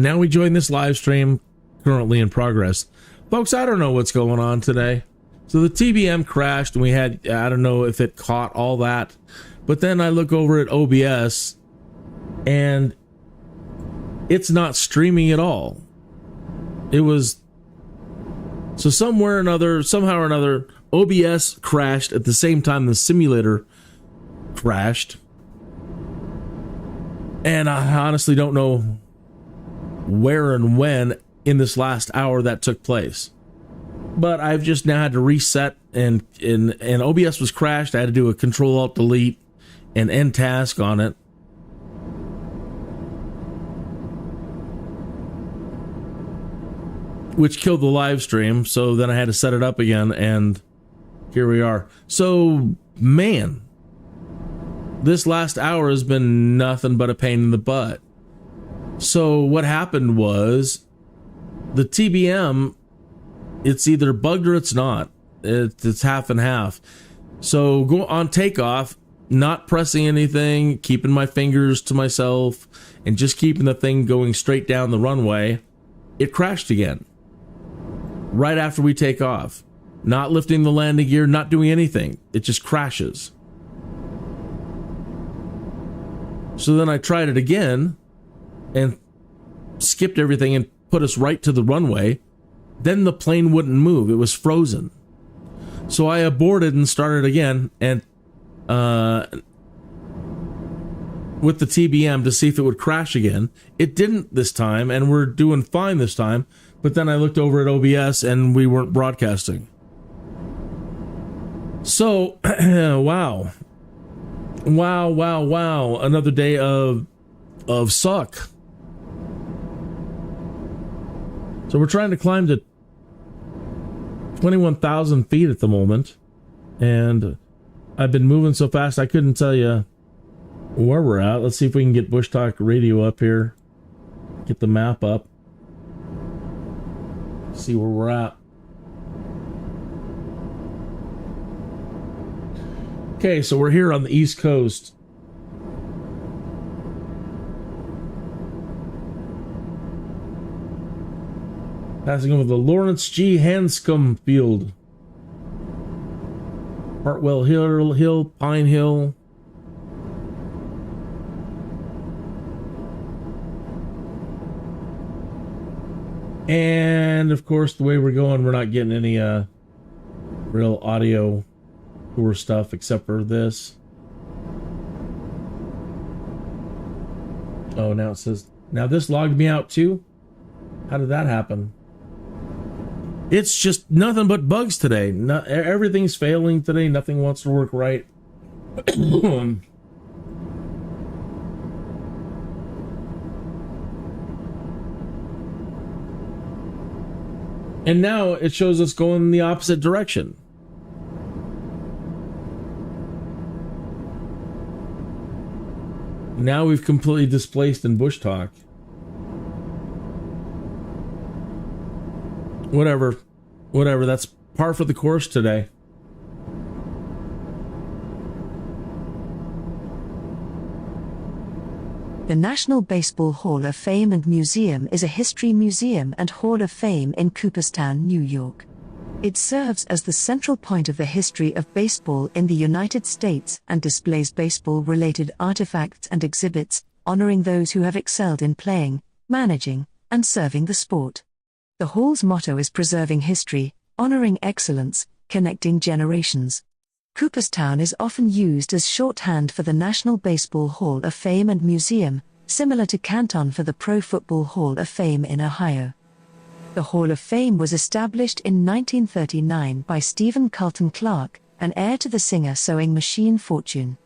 And now we join this live stream currently in progress. Folks, I don't know what's going on today. So the TBM crashed and we had, I don't know if it caught all that. But then I look over at OBS and it's not streaming at all. It was, so somehow or another, OBS crashed at the same time the simulator crashed. And I honestly don't know where and when in this last hour that took place. But I've just now had to reset and OBS was crashed. I had to do a Control-Alt-Delete and end task on it. Which killed the live stream, so then I had to set it up again, and here we are. So, man, this last hour has been nothing but a pain in the butt. So what happened was the TBM, it's either bugged or it's not. It's half and half. So go on takeoff, not pressing anything, keeping my fingers to myself, and just keeping the thing going straight down the runway. It crashed again. Right after we take off. Not lifting the landing gear, not doing anything. It just crashes. So then I tried it again and skipped everything and put us right to the runway. Then the plane wouldn't move. It was frozen. So I aborted and started again and with the TBM to see if it would crash again. It didn't this time, and we're doing fine this time. But then I looked over at OBS and we weren't broadcasting. So, wow. Wow. Another day of suck. So we're trying to climb to 21,000 feet at the moment. And I've been moving so fast I couldn't tell you where we're at. Let's see if we can get Bush Talk Radio up here. Get the map up. See where we're at. Okay, so we're here on the East Coast. Passing over the Lawrence G. Hanscom Field. Hartwell Hill, Pine Hill. And, of course, the way we're going, we're not getting any real audio tour stuff except for this. Oh, now it says... Now this logged me out, too? How did that happen? It's just nothing but bugs today. Everything's failing today. Nothing wants to work right. And now it shows us going in the opposite direction. Now we've completely displaced in Bush Talk. Whatever, that's par for the course today. The National Baseball Hall of Fame and Museum is a history museum and hall of fame in Cooperstown, New York. It serves as the central point of the history of baseball in the United States and displays baseball-related artifacts and exhibits, honoring those who have excelled in playing, managing, and serving the sport. The hall's motto is preserving history, honoring excellence, connecting generations. Cooperstown is often used as shorthand for the National Baseball Hall of Fame and Museum, similar to Canton for the Pro Football Hall of Fame in Ohio. The Hall of Fame was established in 1939 by Stephen Carlton Clark, an heir to the singer sewing machine fortune.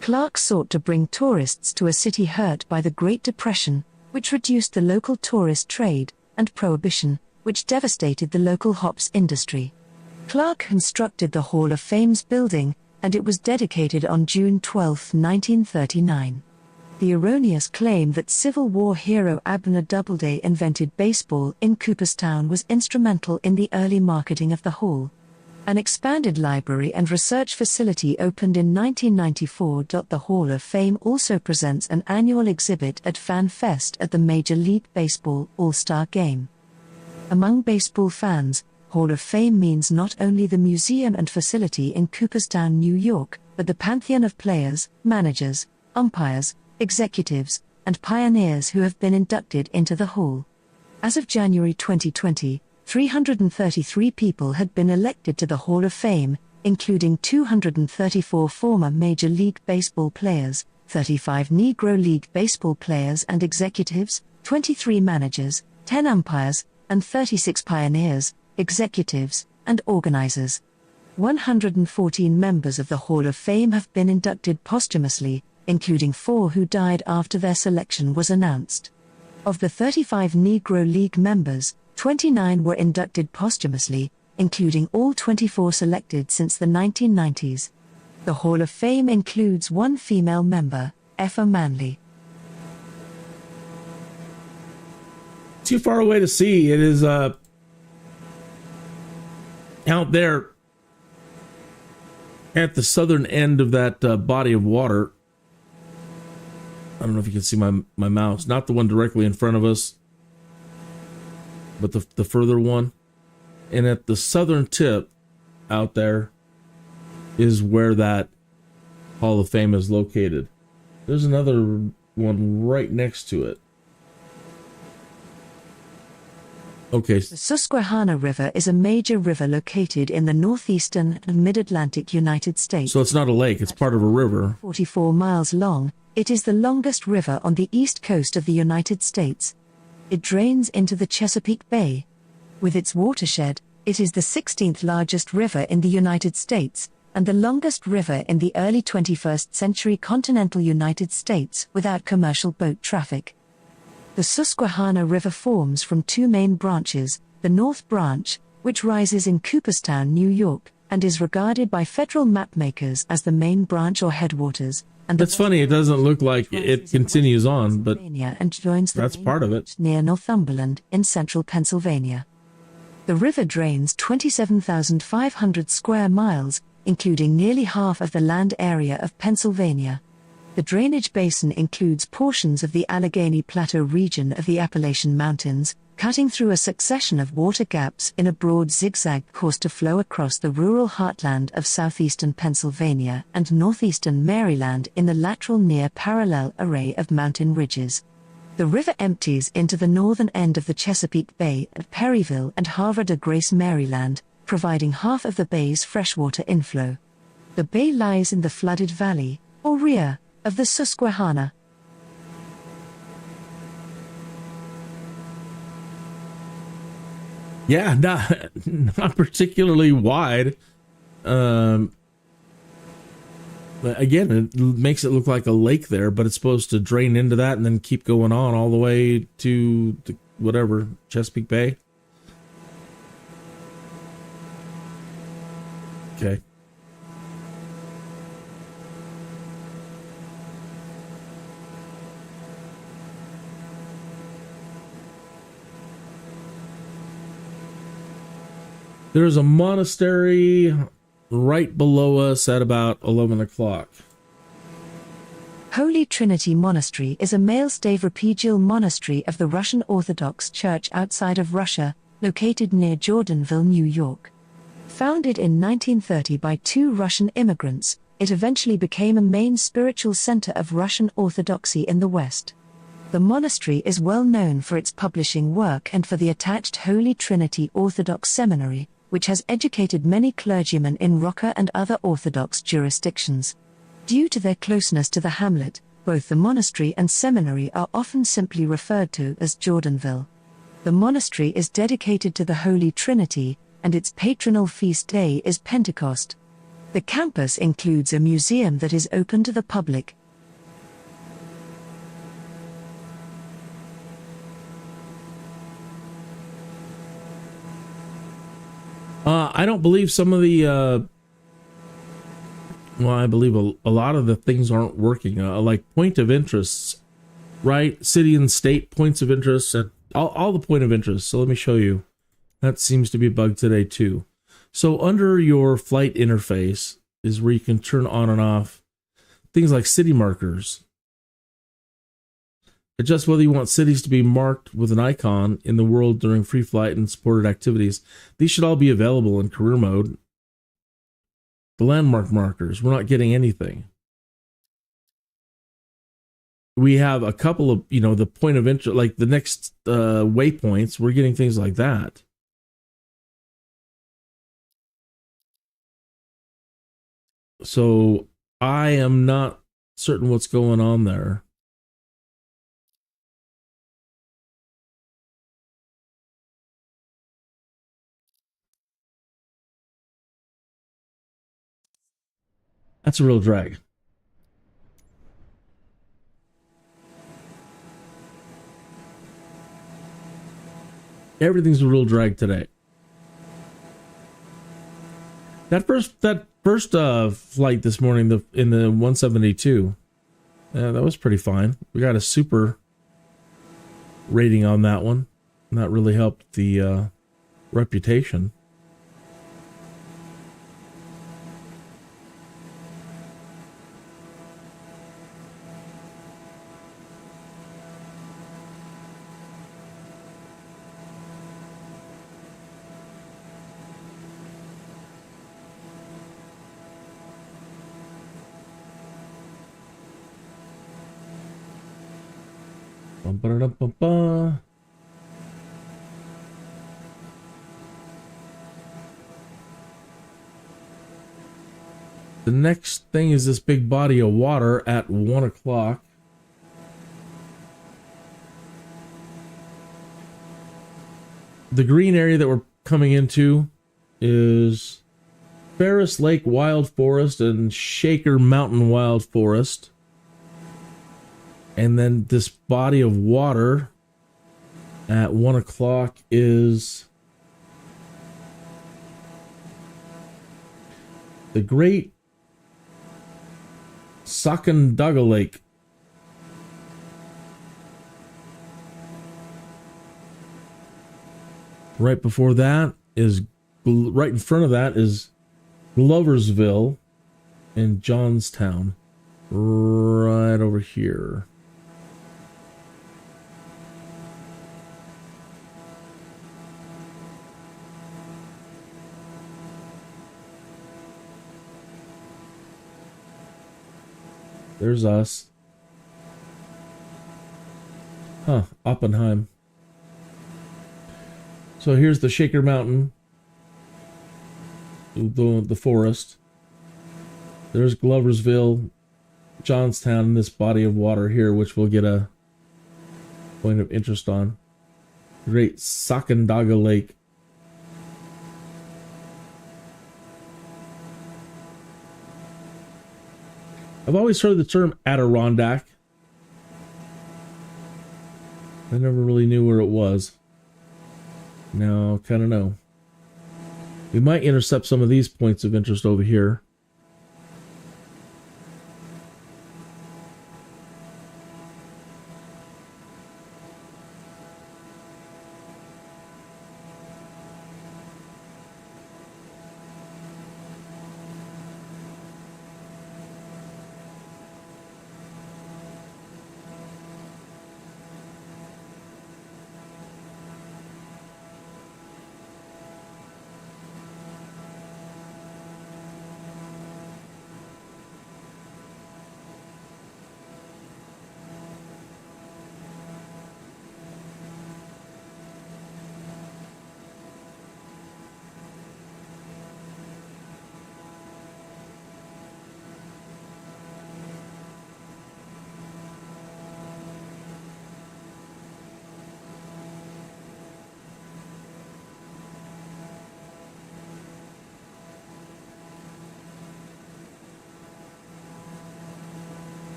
Clark sought to bring tourists to a city hurt by the Great Depression, which reduced the local tourist trade, and Prohibition, which devastated the local hops industry. Clark constructed the Hall of Fame's building, and it was dedicated on June 12, 1939. The erroneous claim that Civil War hero Abner Doubleday invented baseball in Cooperstown was instrumental in the early marketing of the hall. An expanded library and research facility opened in 1994. The Hall of Fame also presents an annual exhibit at Fan Fest at the Major League Baseball All-Star Game. Among baseball fans, Hall of Fame means not only the museum and facility in Cooperstown, New York, but the pantheon of players, managers, umpires, executives, and pioneers who have been inducted into the Hall. As of January 2020, 333 people had been elected to the Hall of Fame, including 234 former Major League Baseball players, 35 Negro League Baseball players and executives, 23 managers, 10 umpires, and 36 pioneers, executives, and organizers. 114 members of the Hall of Fame have been inducted posthumously, including 4 who died after their selection was announced. Of the 35 Negro League members, 29 were inducted posthumously, including all 24 selected since the 1990s. The Hall of Fame includes 1 female member, Effa Manley. Too far away to see. It is out there at the southern end of that body of water. I don't know if you can see my mouse. Not the one directly in front of us, but the further one. And at the southern tip out there is where that Hall of Fame is located. There's another one right next to it. Okay. The Susquehanna River is a major river located in the northeastern and mid-Atlantic United States. So it's not a lake, it's part of a river. 44 miles long, it is the longest river on the east coast of the United States. It drains into the Chesapeake Bay. With its watershed, it is the 16th largest river in the United States, and the longest river in the early 21st century continental United States without commercial boat traffic. The Susquehanna River forms from 2 main branches, the North Branch, which rises in Cooperstown, New York, and is regarded by federal mapmakers as the main branch or headwaters. And that's funny, it doesn't look like it continues on, but and joins the that's part of it. Near Northumberland in central Pennsylvania. The river drains 27,500 square miles, including nearly half of the land area of Pennsylvania. The drainage basin includes portions of the Allegheny Plateau region of the Appalachian Mountains, cutting through a succession of water gaps in a broad zigzag course to flow across the rural heartland of southeastern Pennsylvania and northeastern Maryland in the lateral near parallel array of mountain ridges. The river empties into the northern end of the Chesapeake Bay at Perryville and Havre de Grace, Maryland, providing half of the bay's freshwater inflow. The bay lies in the flooded valley, or rear, of the Susquehanna. Yeah, not particularly wide. But again, it makes it look like a lake there, but it's supposed to drain into that and then keep going on all the way to whatever, Chesapeake Bay. Okay. There's a monastery right below us at about 11 o'clock. Holy Trinity Monastery is a male Stavropegial monastery of the Russian Orthodox Church outside of Russia, located near Jordanville, New York. Founded in 1930 by 2 Russian immigrants, it eventually became a main spiritual center of Russian Orthodoxy in the West. The monastery is well known for its publishing work and for the attached Holy Trinity Orthodox Seminary, which has educated many clergymen in Rocker and other Orthodox jurisdictions. Due to their closeness to the hamlet, both the monastery and seminary are often simply referred to as Jordanville. The monastery is dedicated to the Holy Trinity, and its patronal feast day is Pentecost. The campus includes a museum that is open to the public. I don't believe some of the, I believe a lot of the things aren't working, like point of interests, right? City and state points of interest, and all the point of interest. So let me show you. That seems to be a bug today too. So under your flight interface is where you can turn on and off things like city markers. Adjust whether you want cities to be marked with an icon in the world during free flight and supported activities. These should all be available in career mode. The landmark markers, we're not getting anything. We have a couple of, the point of interest, like the next waypoints, we're getting things like that. So I am not certain what's going on there. That's a real drag. Everything's a real drag today. That first flight this morning, in the 172, that was pretty fine. We got a super rating on that one, and that really helped the reputation. Ba-da-da-ba-ba. The next thing is this big body of water at 1 o'clock. The green area that we're coming into is Ferris Lake Wild Forest and Shaker Mountain Wild Forest. And then this body of water at 1 o'clock is the Great Sacandaga Lake. Right before that is, right in front of that is Gloversville and Johnstown. Right over here. There's us. Oppenheim. So here's the Shaker Mountain. The forest. There's Gloversville, Johnstown, and this body of water here, which we'll get a point of interest on. Great Sacandaga Lake. I've always heard the term Adirondack. I never really knew where it was. Now, kind of know. We might intercept some of these points of interest over here.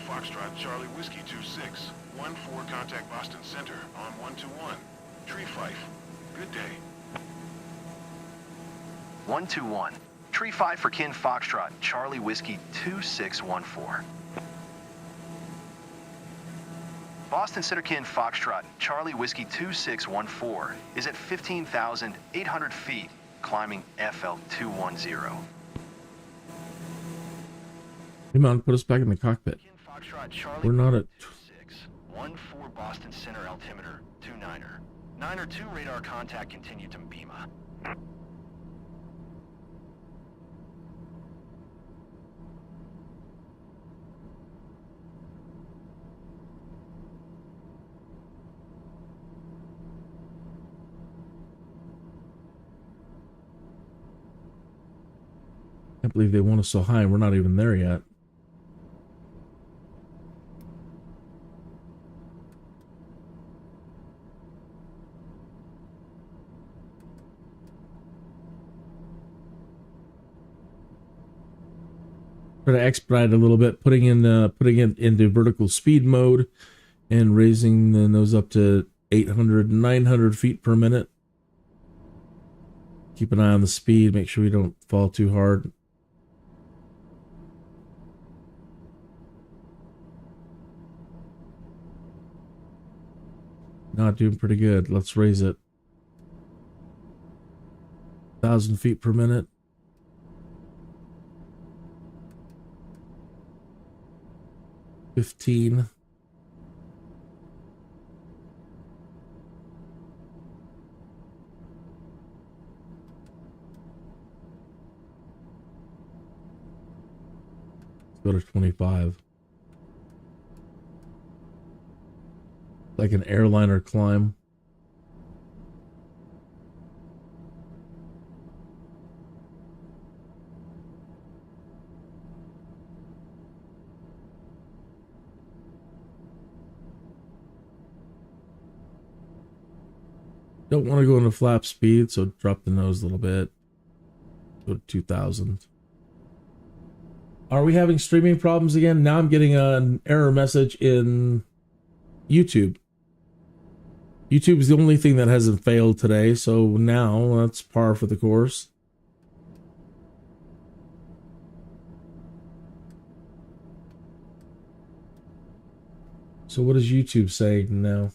Foxtrot, Charlie Whiskey 26, 14, contact Boston Center on 121. Tree Fife. Good day. 121. Tree 5 for Kin Foxtrot, Charlie Whiskey 2614. Boston Center Kin Foxtrot, Charlie Whiskey 2614 is at 15,800 feet, climbing FL 210. Come on, put us back in the cockpit. Kin Foxtrot, Charlie We're not at 614 Boston Center altimeter 29er. 902 radar contact continued to Bima. I can't believe they want us so high and we're not even there yet. Try to expedite a little bit, putting it into vertical speed mode and raising the nose up to 800, 900 feet per minute. Keep an eye on the speed, make sure we don't fall too hard. Not doing pretty good. Let's raise it. 1,000 feet per minute. $15. Let's go to 25. Like an airliner climb. Don't want to go into flap speed, so drop the nose a little bit. Go to 2,000. Are we having streaming problems again? Now I'm getting an error message in YouTube. YouTube is the only thing that hasn't failed today, so now that's par for the course. So what is YouTube saying now?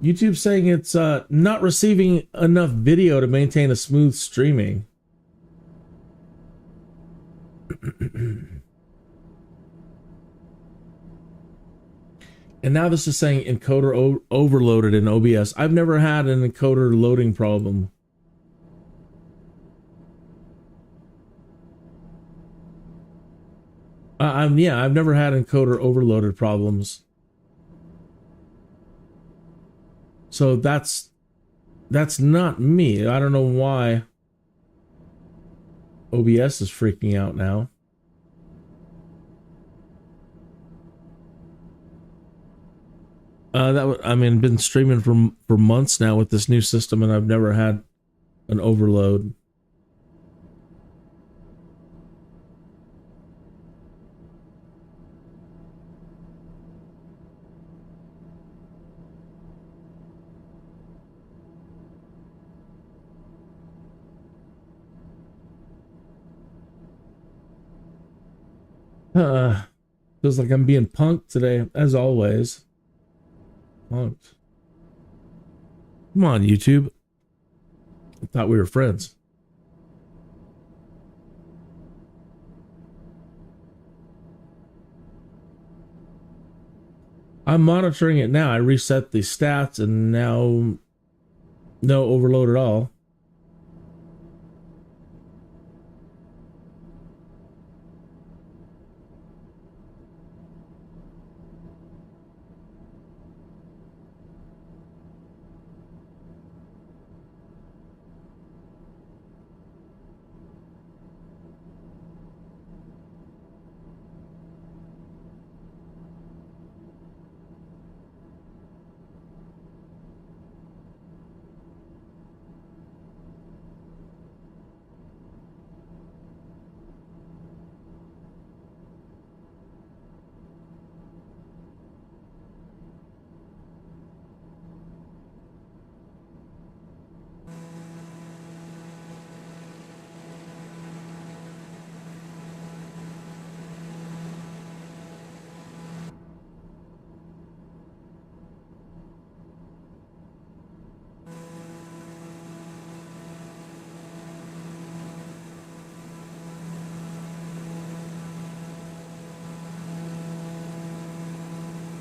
YouTube's saying it's not receiving enough video to maintain a smooth streaming. And now this is saying encoder overloaded in OBS. I've never had an encoder loading problem. Yeah, I've never had encoder overloaded problems. So that's not me. I don't know why OBS is freaking out now. Been streaming for months now with this new system, and I've never had an overload. Feels like I'm being punked today, as always. Punked. Come on, YouTube. I thought we were friends. I'm monitoring it now. I reset the stats and now no overload at all.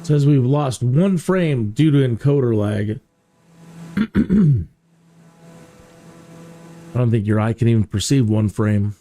Says we've lost one frame due to encoder lag. I don't think your eye can even perceive one frame.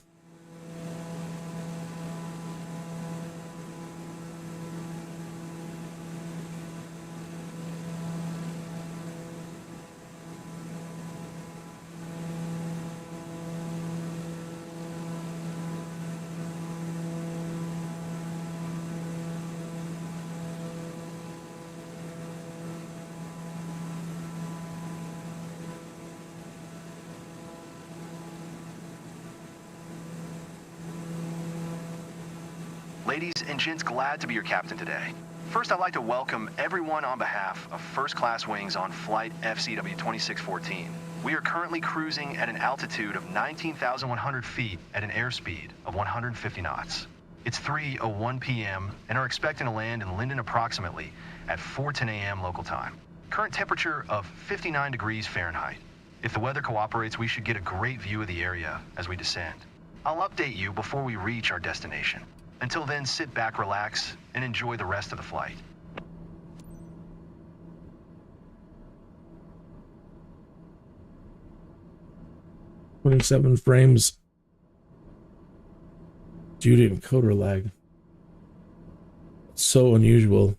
Ladies and gents, glad to be your captain today. First, I'd like to welcome everyone on behalf of First Class Wings on flight FCW 2614. We are currently cruising at an altitude of 19,100 feet at an airspeed of 150 knots. It's 3:01 p.m. and are expecting to land in Linden approximately at 4:10 a.m. local time. Current temperature of 59 degrees Fahrenheit. If the weather cooperates, we should get a great view of the area as we descend. I'll update you before we reach our destination. Until then, sit back, relax, and enjoy the rest of the flight. "27 frames due to encoder lag." It's so unusual.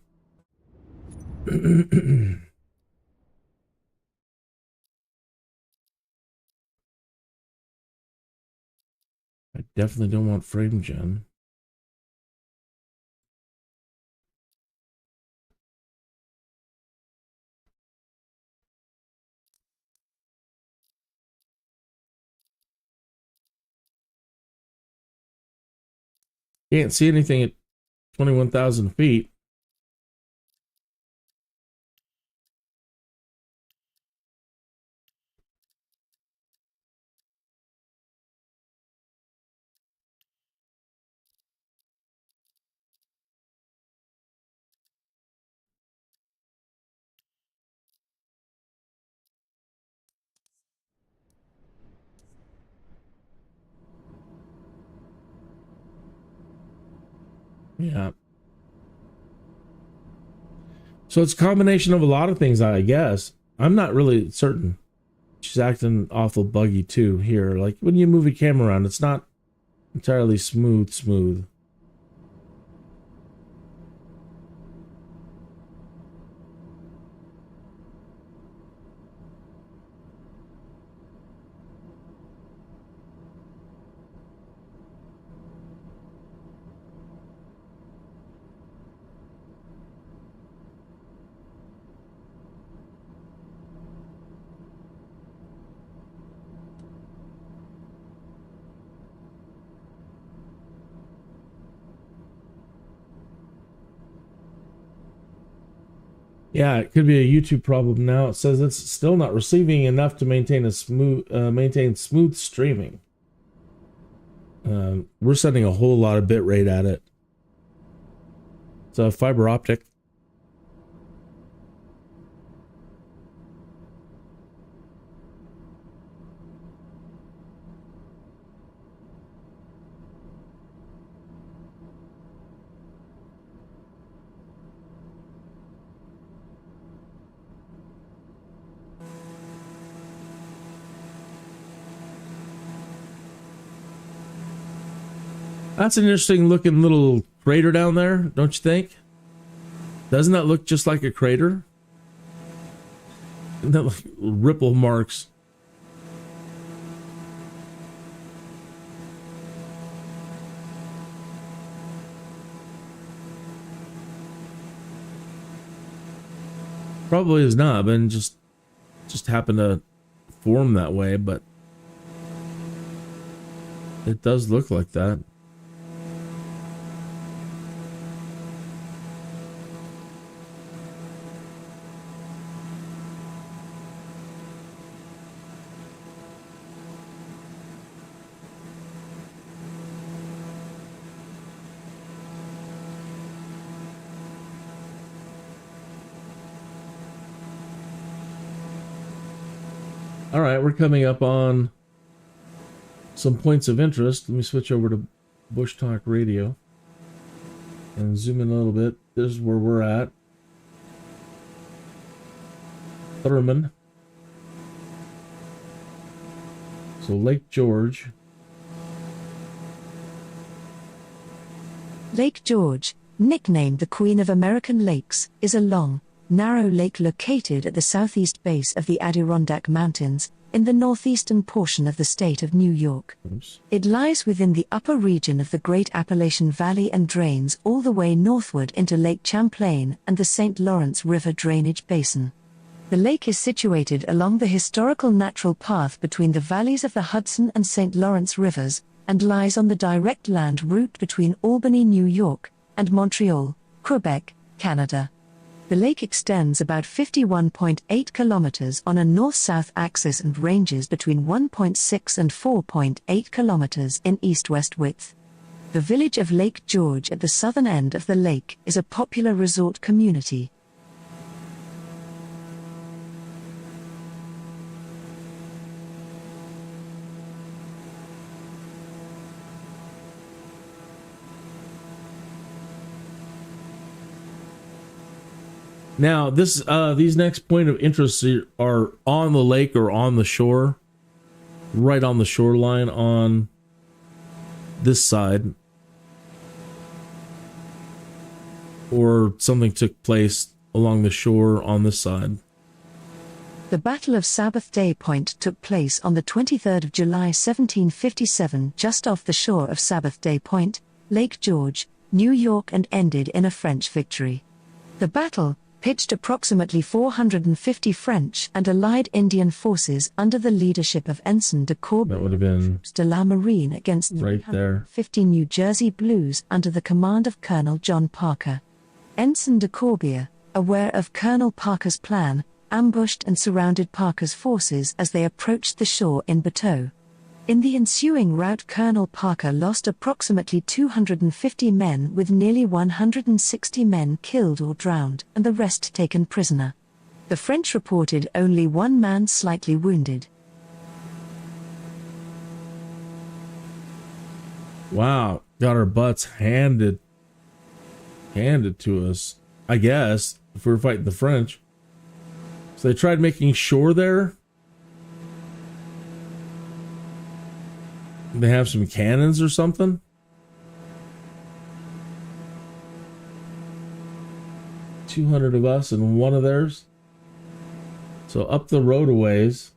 I definitely don't want frame gen. Can't see anything at 21,000 feet. Yeah. So it's a combination of a lot of things, I guess. I'm not really certain. She's acting awful buggy too here. Like when you move a camera around, it's not entirely smooth. Yeah, it could be a YouTube problem now. It says it's still not receiving enough to maintain smooth streaming. We're sending a whole lot of bit rate at it. It's a fiber optic. That's an interesting looking little crater down there, don't you think? Doesn't that look just like a crater? Isn't that like ripple marks? Probably is not, but just happened to form that way, but it does look like that. All right, we're coming up on some points of interest. Let me switch over to Bush Talk Radio and zoom in a little bit. This is where we're at. Thurman. So Lake George. Lake George, nicknamed the Queen of American Lakes, is a long, narrow lake located at the southeast base of the Adirondack Mountains, in the northeastern portion of the state of New York. Oops. It lies within the upper region of the Great Appalachian Valley and drains all the way northward into Lake Champlain and the St. Lawrence River drainage basin. The lake is situated along the historical natural path between the valleys of the Hudson and St. Lawrence rivers, and lies on the direct land route between Albany, New York, and Montreal, Quebec, Canada. The lake extends about 51.8 kilometers on a north-south axis and ranges between 1.6 and 4.8 kilometers in east-west width. The village of Lake George at the southern end of the lake is a popular resort community. Now, these next point of interest are on the lake or on the shore, right on the shoreline on this side, or something took place along the shore on this side. The Battle of Sabbath Day Point took place on the 23rd of July 1757 just off the shore of Sabbath Day Point, Lake George, New York, and ended in a French victory. The battle pitched approximately 450 French and Allied Indian forces under the leadership of Ensign de Corbet That would have been de la Marine against right there. 50 New Jersey Blues under the command of Colonel John Parker. Ensign de Corbet, aware of Colonel Parker's plan, ambushed and surrounded Parker's forces as they approached the shore in Bateau. In the ensuing rout, Colonel Parker lost approximately 250 men, with nearly 160 men killed or drowned and the rest taken prisoner. The French reported only one man slightly wounded. Wow, got our butts handed to us, I guess, if we were fighting the French. So they tried making shore there. They have some cannons or something? $200 of us and one of theirs. So up the road a ways.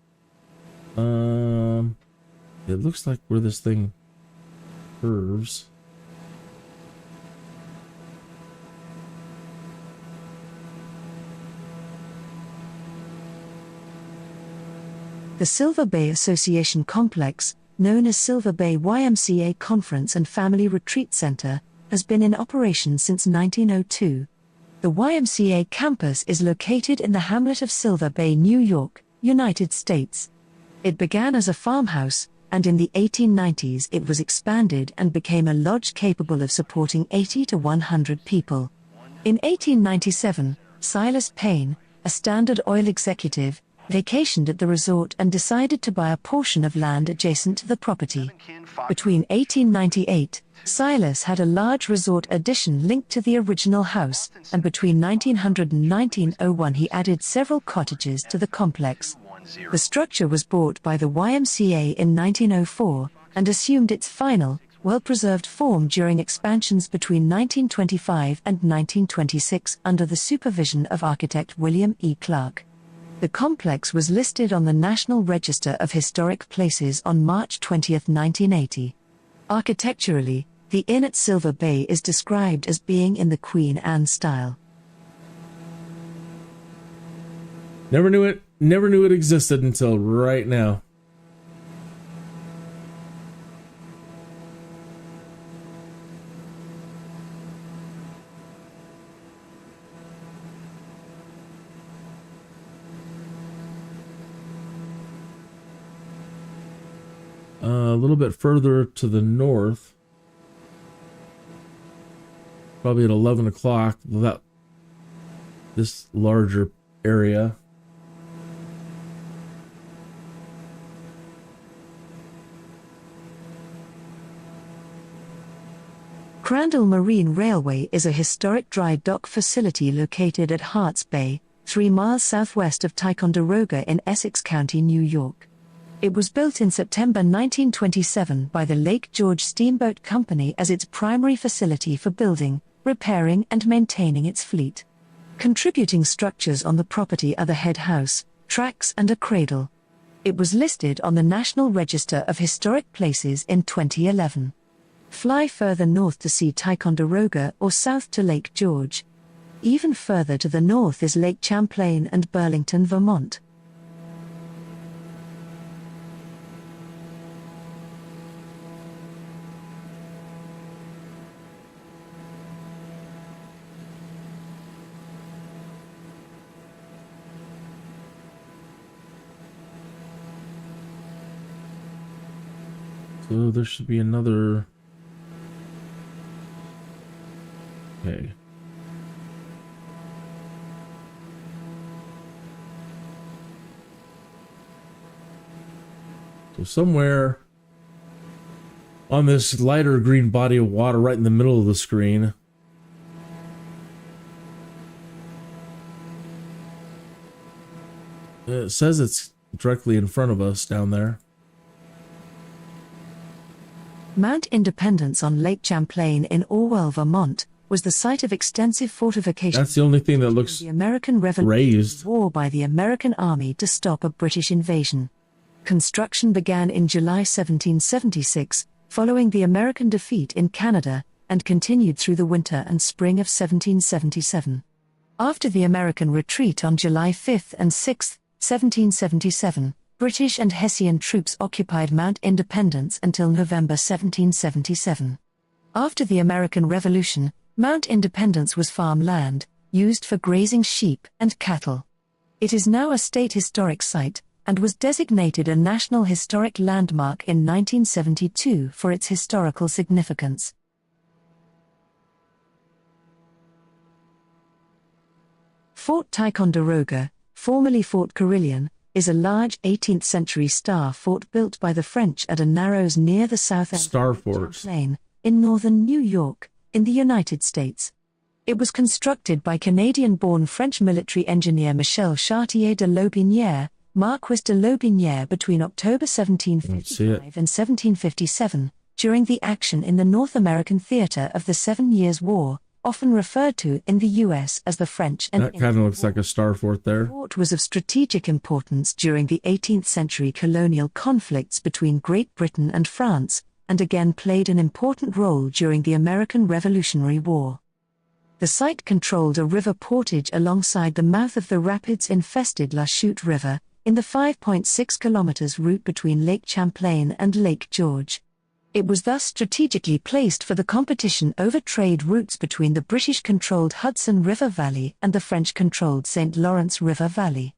It looks like where this thing curves. The Silver Bay Association Complex, known as Silver Bay YMCA Conference and Family Retreat Center, has been in operation since 1902. The YMCA campus is located in the hamlet of Silver Bay, New York, United States. It began as a farmhouse, and in the 1890s it was expanded and became a lodge capable of supporting 80 to 100 people. In 1897, Silas Payne, a Standard Oil executive, vacationed at the resort and decided to buy a portion of land adjacent to the property. Between 1898, Silas had a large resort addition linked to the original house, and between 1900 and 1901 he added several cottages to the complex. The structure was bought by the YMCA in 1904 and assumed its final, well-preserved form during expansions between 1925 and 1926 under the supervision of architect William E. Clark. The complex was listed on the National Register of Historic Places on March 20, 1980. Architecturally, the inn at Silver Bay is described as being in the Queen Anne style. Never knew it existed until right now. A little bit further to the north, probably at 11 o'clock, that this larger area. Crandall Marine Railway is a historic dry dock facility located at Harts Bay, 3 miles southwest of Ticonderoga in Essex County, New York. It was built in September 1927 by the Lake George Steamboat Company as its primary facility for building, repairing and maintaining its fleet. Contributing structures on the property are the head house, tracks and a cradle. It was listed on the National Register of Historic Places in 2011. Fly further north to see Ticonderoga or south to Lake George. Even further to the north is Lake Champlain and Burlington, Vermont. So there should be another. Okay. So somewhere on this lighter green body of water right in the middle of the screen, it says it's directly in front of us down there. Mount Independence on Lake Champlain in Orwell, Vermont, was the site of extensive fortifications. That's the only thing that looks the American raised. War by the American Army to stop a British invasion. Construction began in July 1776, following the American defeat in Canada, and continued through the winter and spring of 1777. After the American retreat on July 5 and 6, 1777, British and Hessian troops occupied Mount Independence until November 1777. After the American Revolution, Mount Independence was farmland, used for grazing sheep and cattle. It is now a state historic site, and was designated a National Historic Landmark in 1972 for its historical significance. Fort Ticonderoga, formerly Fort Carillon, is a large 18th-century star fort built by the French at a narrows near the south end of Champlain, in northern New York, in the United States. It was constructed by Canadian-born French military engineer Michel Chartier de Lotbinière, Marquis de Lotbinière, between October 1755 and 1757, during the action in the North American theater of the 7 Years' War, often referred to in the U.S. as the French and That kind of looks like a star fort there. The fort was of strategic importance during the 18th century colonial conflicts between Great Britain and France, and again played an important role during the American Revolutionary War. The site controlled a river portage alongside the mouth of the rapids-infested La Chute River, in the 5.6 kilometers route between Lake Champlain and Lake George. It was thus strategically placed for the competition over trade routes between the British-controlled Hudson River Valley and the French-controlled St. Lawrence River Valley.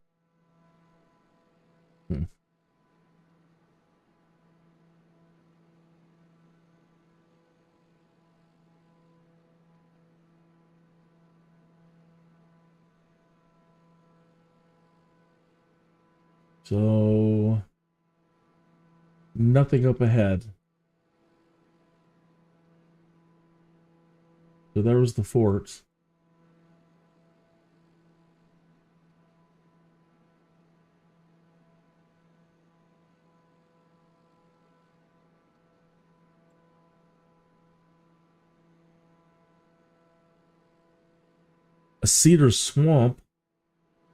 So, nothing up ahead. So there was the fort. A cedar swamp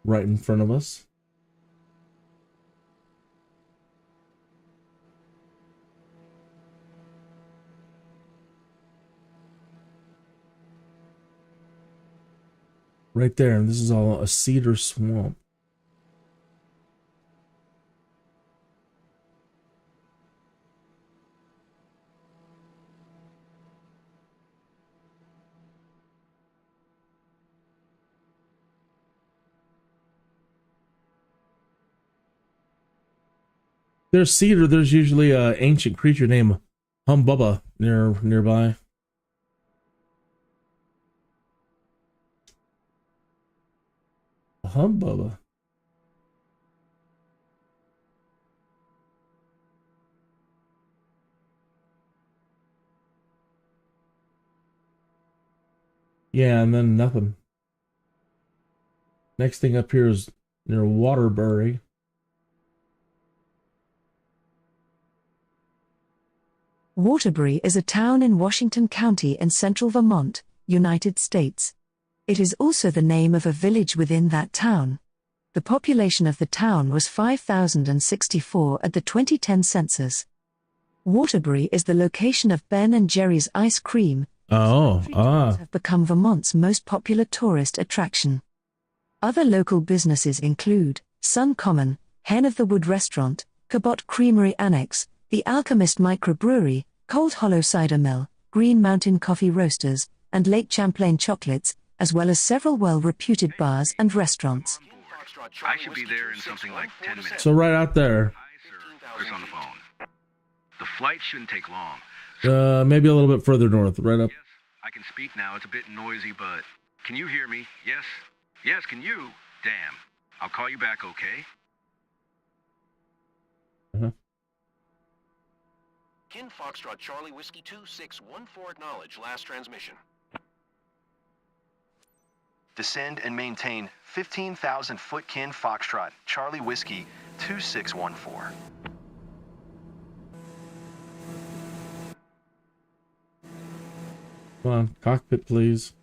right in front of us. Right there, and this is all a cedar swamp. There's cedar, there's usually an ancient creature named Humbubba nearby. Humbubba. Yeah, and then nothing. Next thing up here is near Waterbury. Waterbury is a town in Washington County in central Vermont, United States. It is also the name of a village within that town. The population of the town was 5,064 at the 2010 census. Waterbury is the location of Ben and Jerry's ice cream. Have become Vermont's most popular tourist attraction. Other local businesses include Sun Common, Hen of the Wood Restaurant, Cabot Creamery Annex, The Alchemist Microbrewery, Cold Hollow Cider Mill, Green Mountain Coffee Roasters, and Lake Champlain Chocolates, as well as several well-reputed bars and restaurants. I should be there in something like 10 minutes. So right out there. Chris on the phone. The flight shouldn't take long. Maybe a little bit further north, right up. Yes, I can speak now. It's a bit noisy, but can you hear me? Yes? Yes, can you? Damn. I'll call you back, okay? Uh-huh. Kin Foxtrot Charlie Whiskey 2614 acknowledge last transmission. Descend and maintain 15,000 foot Kin Foxtrot Charlie Whiskey 2614. Come on, cockpit, please.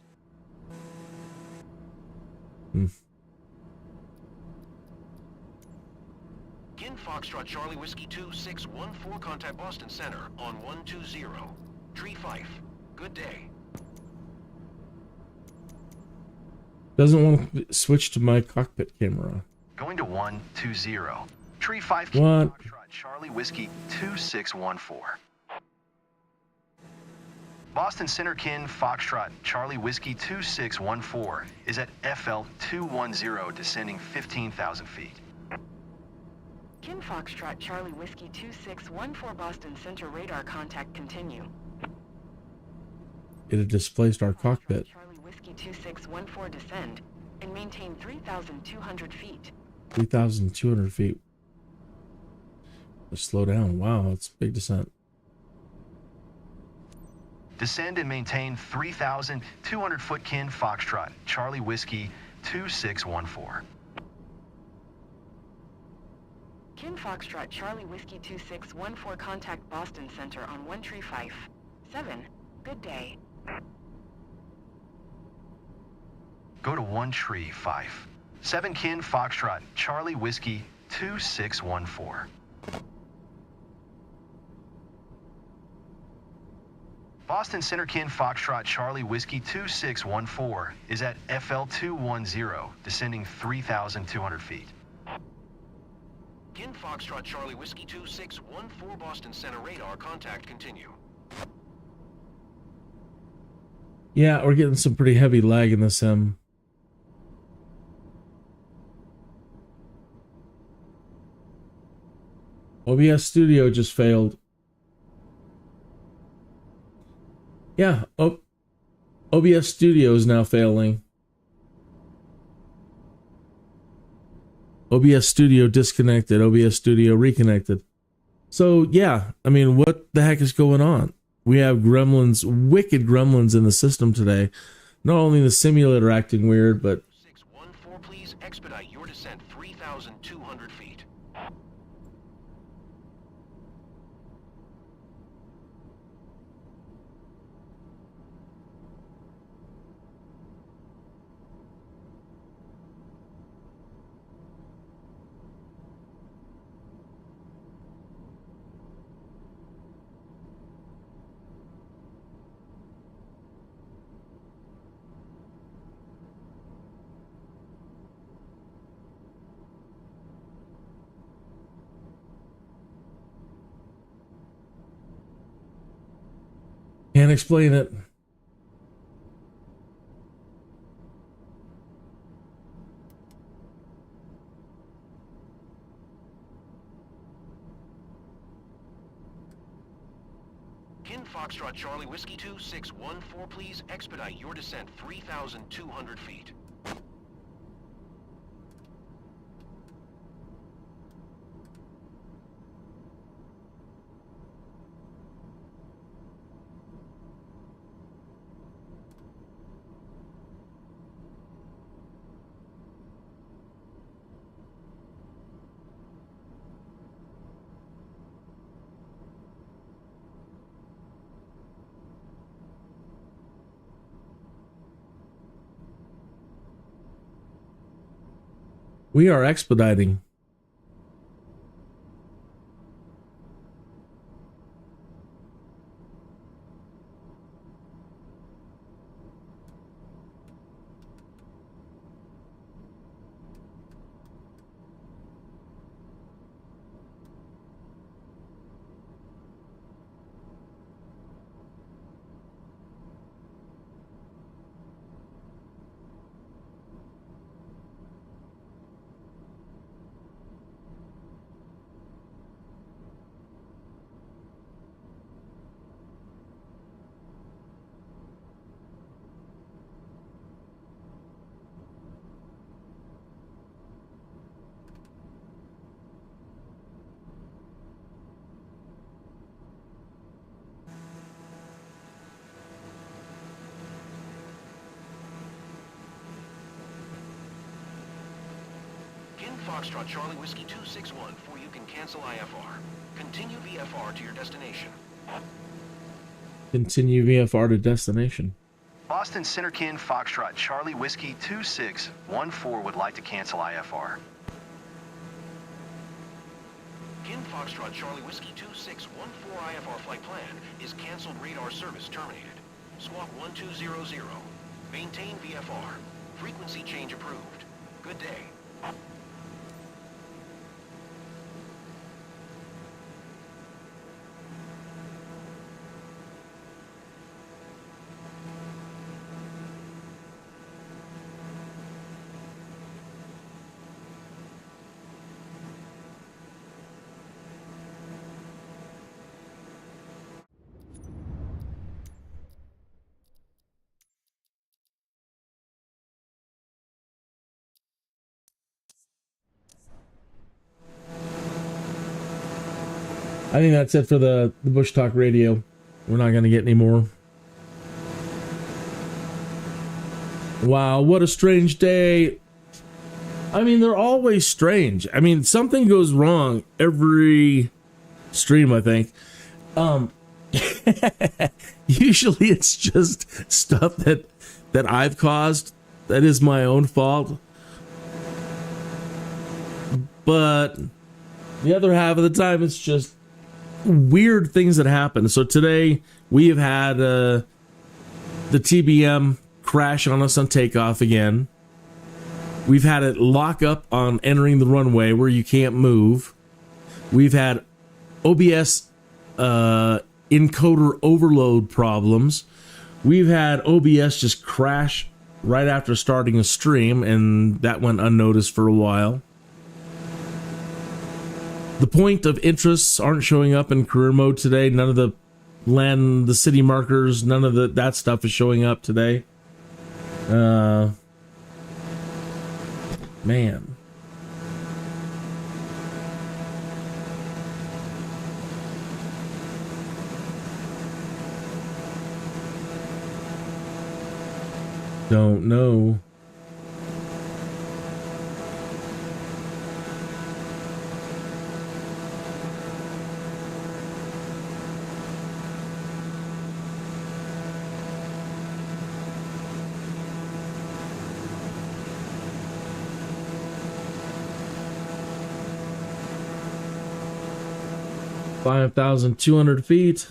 Kin Foxtrot Charlie Whiskey 2614 contact Boston Center on 120. Tree Fife. Good day. Doesn't want to switch to my cockpit camera. Going to 120. Tree 5 Kin What? Foxtrot Charlie Whiskey 2614. Boston Center Kin Foxtrot Charlie Whiskey 2614 is at FL 210 descending 15,000 feet. Kin Foxtrot Charlie Whiskey 2614 Boston Center radar contact continue. It had displaced our cockpit. Charlie Whiskey 2614 descend and maintain 3,200 feet. 3,200 feet. Let's slow down. Wow, that's a big descent. Descend and maintain 3,200 foot Kin Foxtrot Charlie Whiskey 2614. Kin Foxtrot Charlie Whiskey 2614 contact Boston Center on 1 Tree Fife. 7. Good day. Go to 1 Tree Fife. 7 Kin Foxtrot Charlie Whiskey 2614. Boston Center Kin Foxtrot Charlie Whiskey 2614 is at FL 210 descending 3,200 feet. Kin Foxtrot Charlie Whiskey 2614 Boston Center radar contact continue. Yeah, we're getting some pretty heavy lag in the sim. OBS Studio just failed. Yeah, OBS Studio is now failing. OBS Studio disconnected, OBS Studio reconnected. So yeah, I mean, what the heck is going on? We have gremlins, wicked gremlins in the system today. Not only the simulator acting weird, but 614, please expedite your descent 3,200 feet. can't explain it. Kin Foxtrot Charlie Whiskey 2614, please expedite your descent 3,200 feet. We are expediting. Foxtrot Charlie Whiskey 261 before you can cancel IFR. Continue VFR to your destination. Continue VFR to destination. Boston Centerkin Foxtrot Charlie Whiskey 2614 would like to cancel IFR. Kin Foxtrot Charlie Whiskey 2614 IFR flight plan is canceled radar service terminated. Squawk 1200. Maintain VFR. Frequency change approved. Good day. I think that's it for the Bush Talk Radio. We're not going to get any more. Wow, what a strange day. I mean, they're always strange. I mean, something goes wrong every stream, I think. Usually it's just stuff that I've caused. That is my own fault. But the other half of the time, it's just weird things that happen. So today we have had the TBM crash on us on takeoff again. We've had it lock up on entering the runway where you can't move. We've had OBS encoder overload problems. We've had OBS just crash right after starting a stream, and that went unnoticed for a while. The point of interests aren't showing up in career mode today. None of the city markers, none of that stuff is showing up today. Man. Don't know. $5,200 feet.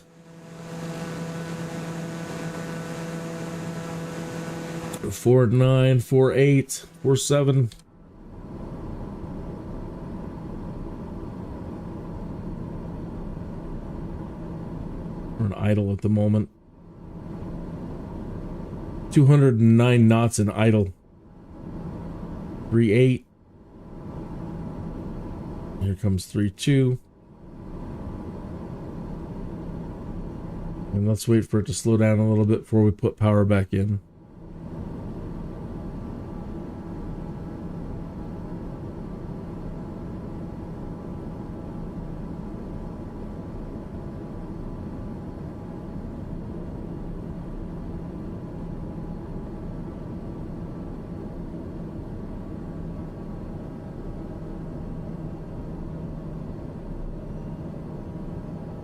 Forward 9, 48, 47. We're in idle at the moment. 209 knots in idle. 3-8. Here comes 3-2. And let's wait for it to slow down a little bit before we put power back in.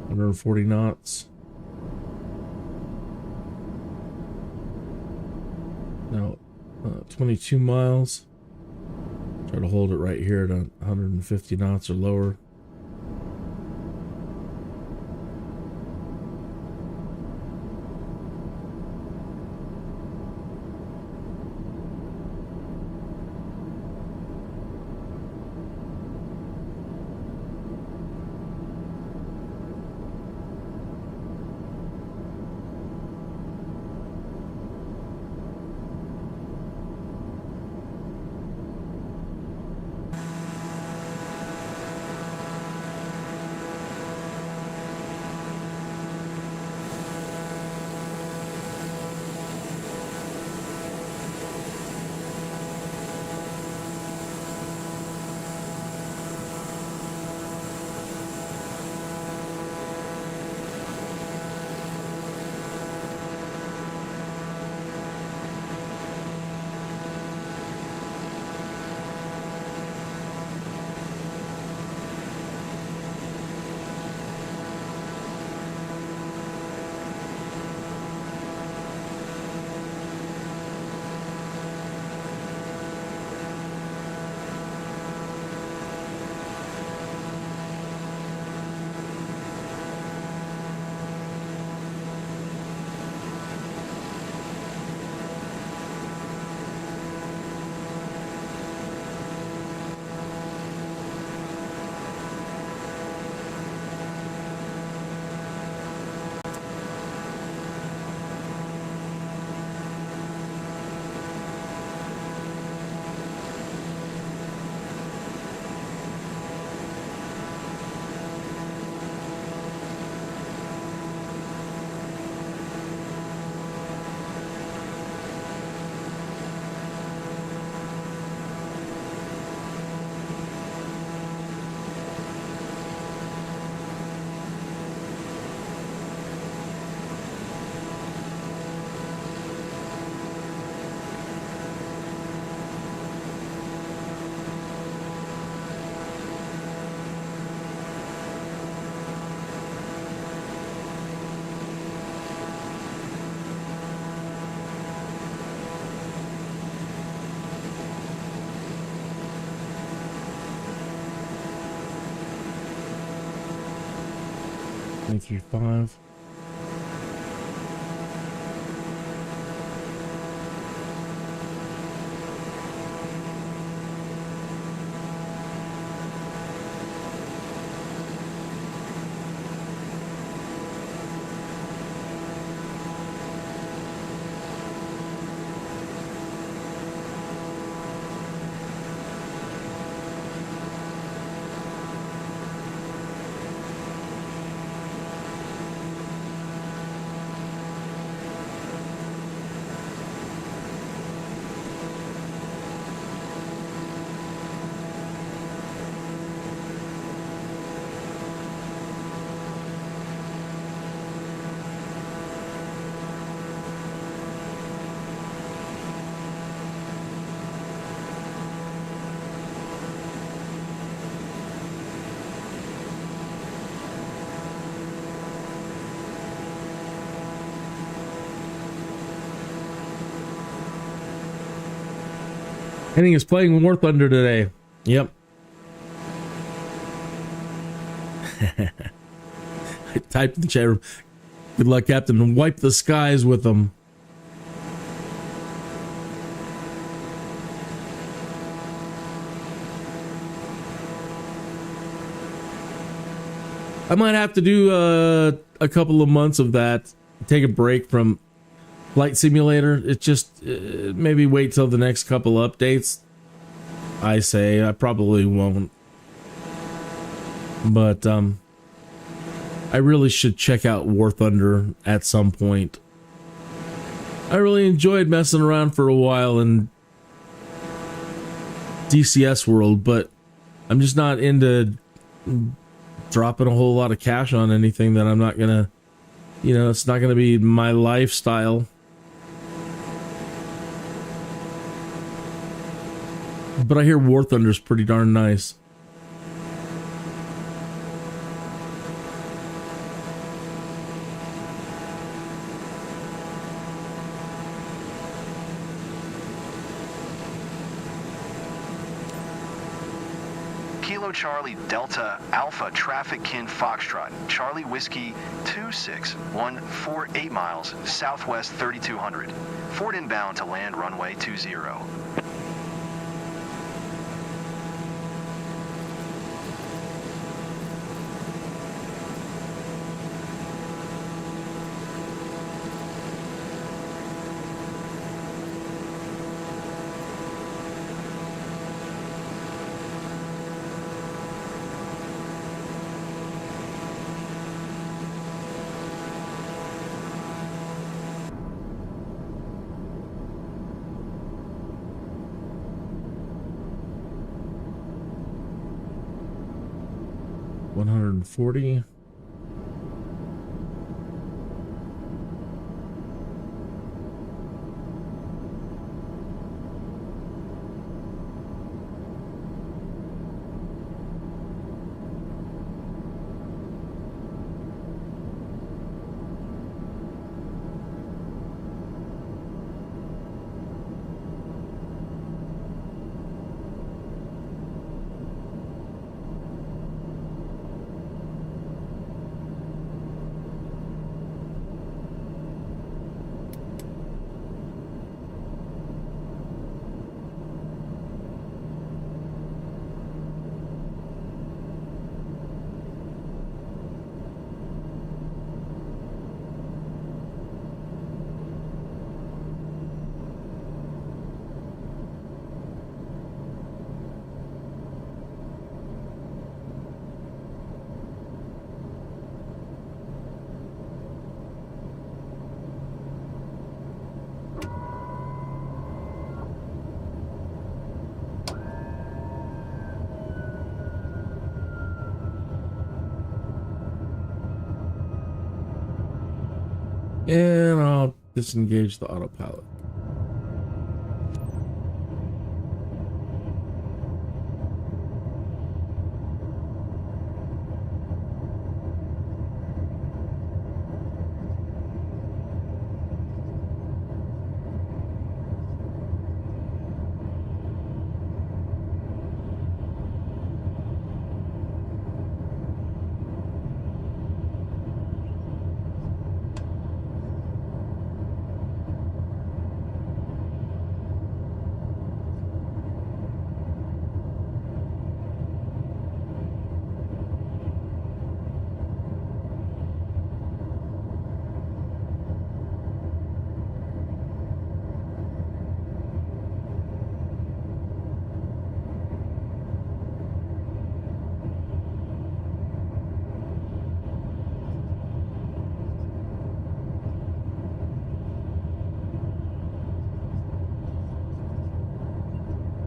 Under 40 knots. Now, 22 miles. Try to hold it right here at 150 knots or lower. Thank you, 5. Henning is playing War Thunder today. Yep. I typed in the chat room. Good luck, Captain, and wipe the skies with them. I might have to do a couple of months of that. Take a break from Flight Simulator. It just maybe wait till the next couple updates. I say I probably won't, but I really should check out War Thunder at some point. I really enjoyed messing around for a while in DCS world, but I'm just not into dropping a whole lot of cash on anything that I'm not gonna, it's not gonna be my lifestyle. But I hear War Thunder's pretty darn nice. Kilo Charlie Delta Alpha Traffic Kin Foxtrot, Charlie Whiskey 26148 miles, southwest 3200. Ford inbound to land runway 20. $140. And I'll disengage the autopilot.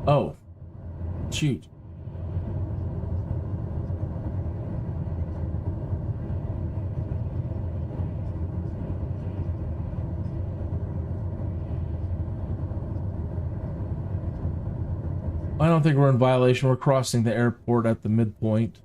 Oh, shoot. I don't think we're in violation. We're crossing the airport at the midpoint.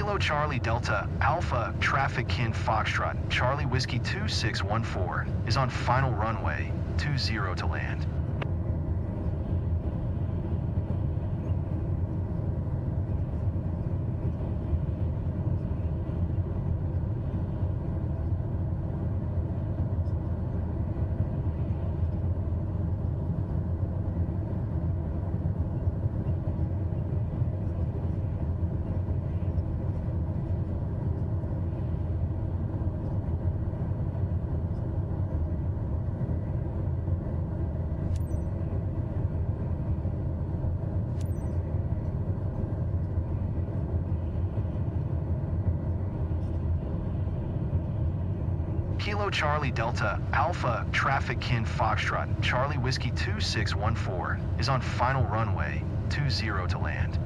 Kilo Charlie Delta Alpha Traffic Kin Foxtrot Charlie Whiskey 2614 is on final runway 20 to land. Kilo Charlie Delta Alpha Traffic Kin Foxtrot Charlie Whiskey 2614 is on final runway 20 to land.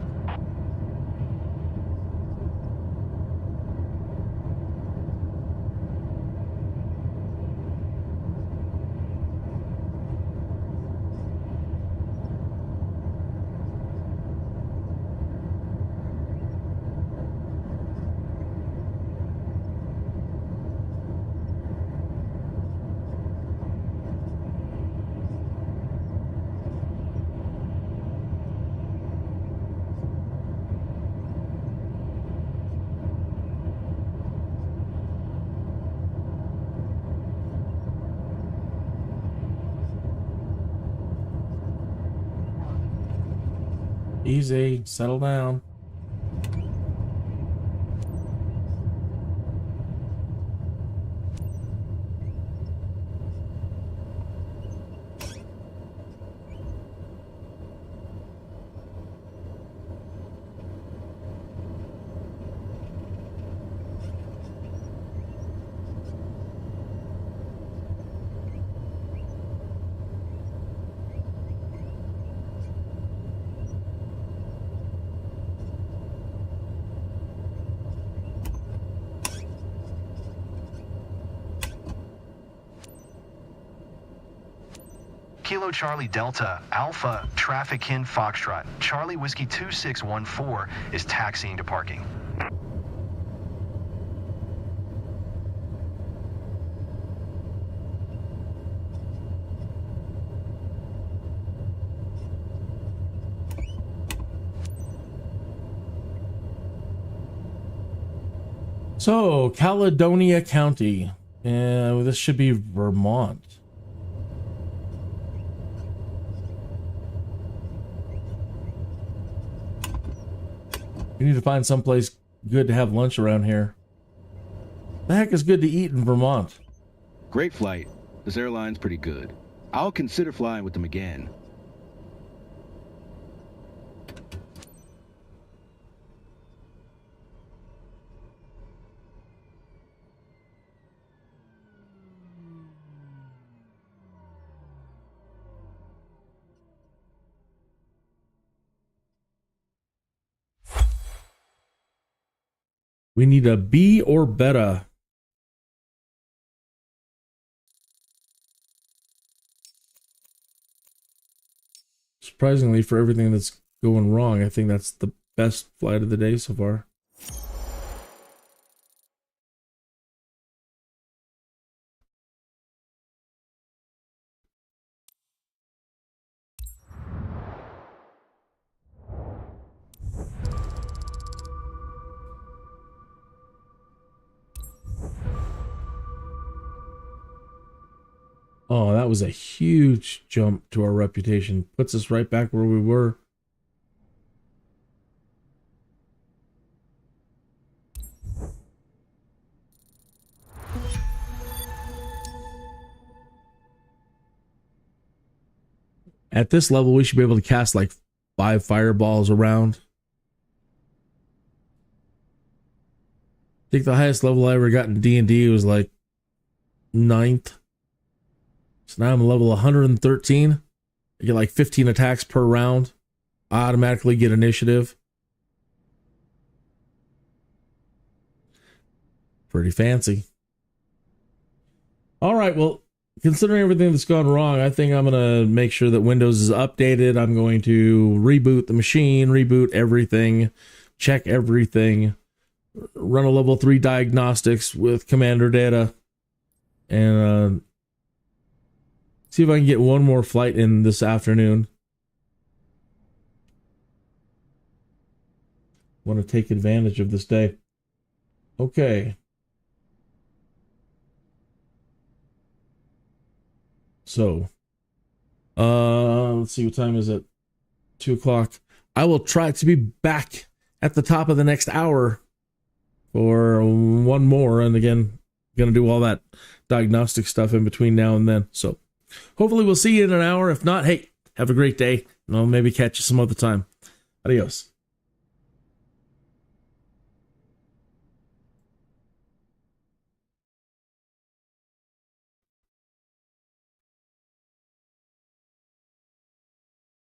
Easy, settle down. Kilo Charlie Delta Alpha Traffic Kin Foxtrot Charlie Whiskey 2614 is taxiing to parking. So, Caledonia County. This should be Vermont. We need to find someplace good to have lunch around here. The heck is good to eat in Vermont? Great flight. This airline's pretty good. I'll consider flying with them again. We need a B or beta. Surprisingly, for everything that's going wrong, I think that's the best flight of the day so far. Oh, that was a huge jump to our reputation. Puts us right back where we were. At this level, we should be able to cast like 5 fireballs around. I think the highest level I ever got in D&D was like 9th. So now I'm level 113. I get like 15 attacks per round. I automatically get initiative. Pretty fancy. All right, well, considering everything that's gone wrong, I think I'm going to make sure that Windows is updated. I'm going to reboot the machine, reboot everything, check everything. run a level 3 diagnostics with Commander Data, and see if I can get one more flight in this afternoon. Want to take advantage of this day. Okay. So, let's see, what time is it? 2 o'clock. I will try to be back at the top of the next hour for one more. And again, going to do all that diagnostic stuff in between now and then. So hopefully we'll see you in an hour. If not, hey, have a great day. And I'll maybe catch you some other time. Adios.